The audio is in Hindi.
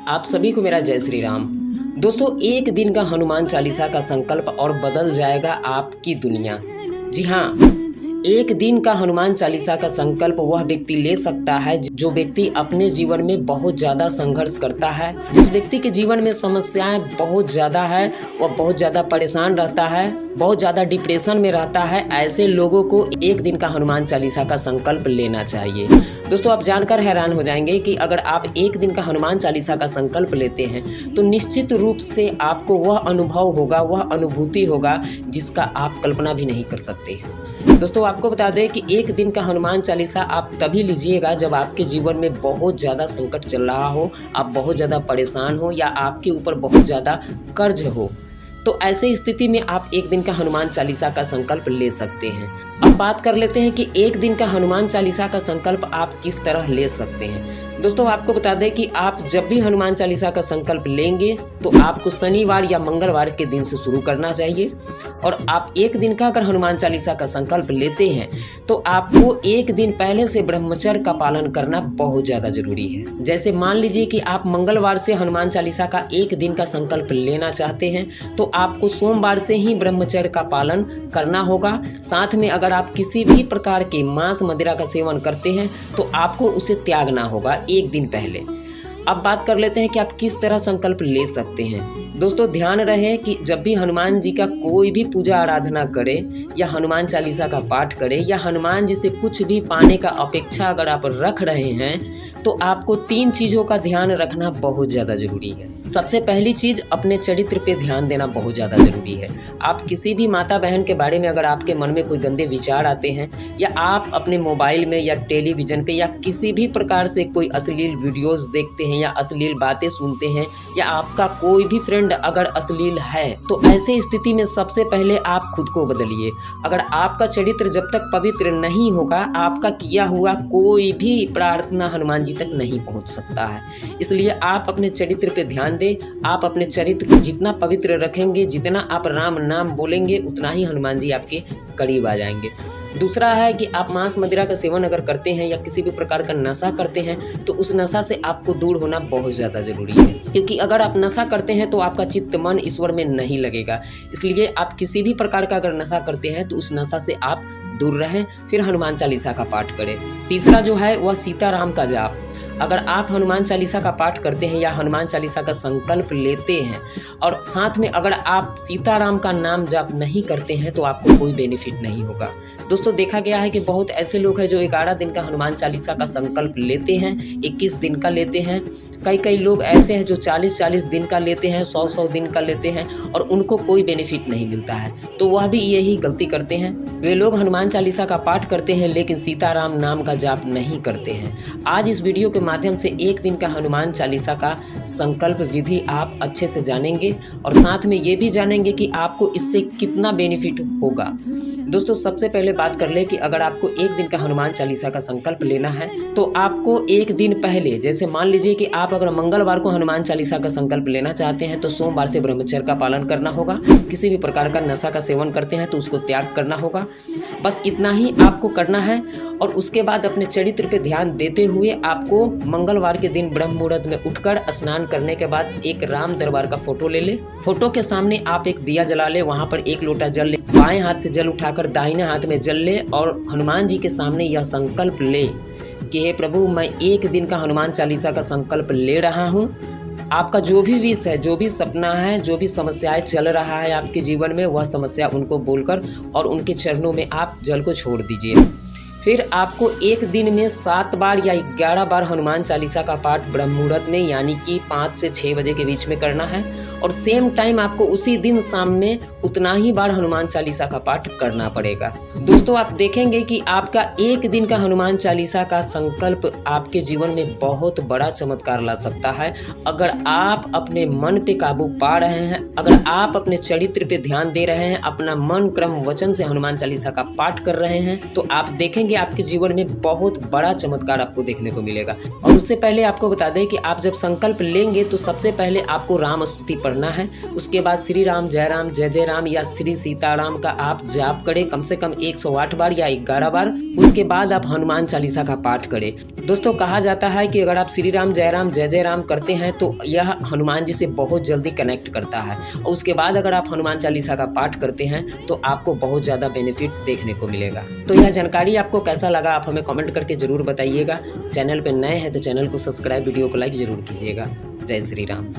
आप सभी को मेरा जय श्री राम। दोस्तों, एक दिन का हनुमान चालीसा का संकल्प और बदल जाएगा आपकी दुनिया। जी हाँ, एक दिन का हनुमान चालीसा का संकल्प वह व्यक्ति ले सकता है जो व्यक्ति अपने जीवन में बहुत ज़्यादा संघर्ष करता है, जिस व्यक्ति के जीवन में समस्याएं बहुत ज़्यादा है, वह बहुत ज़्यादा परेशान रहता है, बहुत ज़्यादा डिप्रेशन में रहता है। ऐसे लोगों को एक दिन का हनुमान चालीसा का संकल्प लेना चाहिए। दोस्तों, आप जानकर हैरान हो जाएंगे कि अगर आप एक दिन का हनुमान चालीसा का संकल्प लेते हैं तो निश्चित रूप से आपको वह अनुभव होगा, वह अनुभूति होगा जिसका आप कल्पना भी नहीं कर सकते। दोस्तों, आपको बता दें कि एक दिन का हनुमान चालीसा आप तभी लीजिएगा जब आपके जीवन में बहुत ज़्यादा संकट चल रहा हो, आप बहुत ज़्यादा परेशान हो या आपके ऊपर बहुत ज़्यादा कर्ज हो। तो ऐसे स्थिति में आप एक दिन का हनुमान चालीसा का संकल्प ले सकते हैं। अब बात कर लेते हैं कि एक दिन का हनुमान चालीसा का संकल्प आप किस तरह ले सकते हैं। दोस्तों, आपको बता दें कि आप जब भी हनुमान चालीसा का संकल्प लेंगे तो आपको शनिवार या मंगलवार के दिन से शुरू करना चाहिए। और आप एक दिन का अगर हनुमान चालीसा का संकल्प लेते हैं तो आपको एक दिन पहले से ब्रह्मचर्य का पालन करना बहुत ज़्यादा जरूरी है। जैसे मान लीजिए कि आप मंगलवार से हनुमान चालीसा का एक दिन का संकल्प लेना चाहते हैं तो आपको सोमवार से ही ब्रह्मचर्य का पालन करना होगा। साथ में अगर आप किसी भी प्रकार के मांस मदिरा का सेवन करते हैं तो आपको उसे त्यागना होगा एक दिन पहले। अब बात कर लेते हैं कि आप किस तरह संकल्प ले सकते हैं। दोस्तों, ध्यान रहे कि जब भी हनुमान जी का कोई भी पूजा आराधना करें या हनुमान चालीसा का पाठ करें या हनुमान जी से कुछ भी पाने का अपेक्षा अगर आप रख रहे हैं तो आपको 3 चीज़ों का ध्यान रखना बहुत ज़्यादा ज़रूरी है। सबसे पहली चीज़, अपने चरित्र पे ध्यान देना बहुत ज़्यादा ज़रूरी है। आप किसी भी माता बहन के बारे में अगर आपके मन में कोई गंदे विचार आते हैं या आप अपने मोबाइल में या टेलीविज़न पे या किसी भी प्रकार से कोई अश्लील वीडियोज़ देखते हैं या अश्लील बातें सुनते हैं या आपका कोई भी फ्रेंड अगर अश्लील है तो ऐसे स्थिति में सबसे पहले आप खुद को बदलिए। अगर आपका चरित्र जब तक पवित्र नहीं होगा, आपका किया हुआ कोई भी प्रार्थना हनुमान जी तक नहीं पहुंच सकता है। इसलिए आप अपने चरित्र पे ध्यान दें। आप अपने चरित्र को जितना पवित्र रखेंगे, जितना आप राम नाम बोलेंगे, उतना ही हनुमान जी आपके करीब आ जाएंगे। दूसरा है कि आप मांस मदिरा का सेवन अगर करते हैं या किसी भी प्रकार का नशा करते हैं तो उस नशा से आपको दूर होना बहुत ज़्यादा जरूरी है, क्योंकि अगर आप नशा करते हैं तो आपका चित्त मन ईश्वर में नहीं लगेगा। इसलिए आप किसी भी प्रकार का अगर नशा करते हैं तो उस नशा से आप दूर रहें, फिर हनुमान चालीसा का पाठ करें। तीसरा जो है वह सीताराम का जाप। अगर आप हनुमान चालीसा का पाठ करते हैं या हनुमान चालीसा का संकल्प लेते हैं और साथ में अगर आप सीताराम का नाम जाप नहीं करते हैं तो आपको कोई बेनिफिट नहीं होगा। दोस्तों, देखा गया है कि बहुत ऐसे लोग हैं जो 11 दिन का हनुमान चालीसा का संकल्प लेते हैं, 21 दिन का लेते हैं। कई लोग ऐसे हैं जो 40 दिन का लेते हैं, 100 दिन का लेते हैं और उनको कोई बेनिफिट नहीं मिलता है। तो वह भी यही गलती करते हैं। वे लोग हनुमान चालीसा का पाठ करते हैं लेकिन सीताराम नाम का जाप नहीं करते हैं। आज इस वीडियो के माध्यम से एक दिन का हनुमान चालीसा का संकल्प विधि आप अच्छे से जानेंगे और साथ में ये भी जानेंगे कि आपको इससे कितना बेनिफिट होगा। दोस्तों, सबसे पहले बात कर ले कि अगर आपको एक दिन का हनुमान चालीसा का संकल्प लेना है तो आपको एक दिन पहले, जैसे मान लीजिए कि आप अगर मंगलवार को हनुमान चालीसा का संकल्प लेना चाहते हैं तो सोमवार से ब्रह्मचर्य का पालन करना होगा। किसी भी प्रकार का नशा का सेवन करते हैं तो उसको त्याग करना होगा। बस इतना ही आपको करना है और उसके बाद अपने चरित्र पे ध्यान देते हुए आपको मंगलवार के दिन ब्रह्म मुहूर्त में उठकर स्नान करने के बाद एक राम दरबार का फोटो ले ले। फोटो के सामने आप एक दिया जला ले, वहां पर 1 लोटा जल ले, बाएं हाथ से जल उठाकर दाहिने हाथ में जल ले और हनुमान जी के सामने यह संकल्प ले कि हे प्रभु, मैं एक दिन का हनुमान चालीसा का संकल्प ले रहा हूँ। आपका जो भी विश है, जो भी सपना है, जो भी समस्याएं चल रहा है आपके जीवन में, वह समस्या उनको बोलकर और उनके चरणों में आप जल को छोड़ दीजिए। फिर आपको एक दिन में 7 बार या 11 बार हनुमान चालीसा का पाठ ब्रह्म मुहूर्त में यानी कि 5 से 6 बजे के बीच में करना है और सेम टाइम आपको उसी दिन शाम में उतना ही बार हनुमान चालीसा का पाठ करना पड़ेगा। दोस्तों, आप देखेंगे कि आपका एक दिन का हनुमान चालीसा का संकल्प आपके जीवन में बहुत बड़ा चमत्कार ला सकता है। अगर आप अपने मन पे काबू पा रहे हैं, अगर आप अपने चरित्र पे ध्यान दे रहे हैं, अपना मन क्रम वचन से हनुमान चालीसा का पाठ कर रहे हैं तो आप देखेंगे आपके जीवन में बहुत बड़ा चमत्कार आपको देखने को मिलेगा। और उससे पहले आपको बता दें कि आप जब संकल्प लेंगे तो सबसे पहले आपको राम स्तुति पढ़ना करना है। उसके बाद श्री राम जय जय राम या श्री सीताराम का आप जाप करें कम से कम 108 बार या 11 बार। उसके बाद आप हनुमान चालीसा का पाठ करें। दोस्तों कहा जाता है कि अगर आप श्री राम जय राम करते हैं तो यह हनुमान जी से बहुत जल्दी कनेक्ट करता है। और उसके बाद अगर आप हनुमान चालीसा का पाठ करते हैं तो आपको बहुत ज़्यादा बेनिफिट देखने को मिलेगा। तो यह जानकारी आपको कैसा लगा आप हमें कमेंट करके ज़रूर बताइएगा। चैनल पर नए हैं तो चैनल को सब्सक्राइब, वीडियो को लाइक ज़रूर कीजिएगा। जय श्री राम।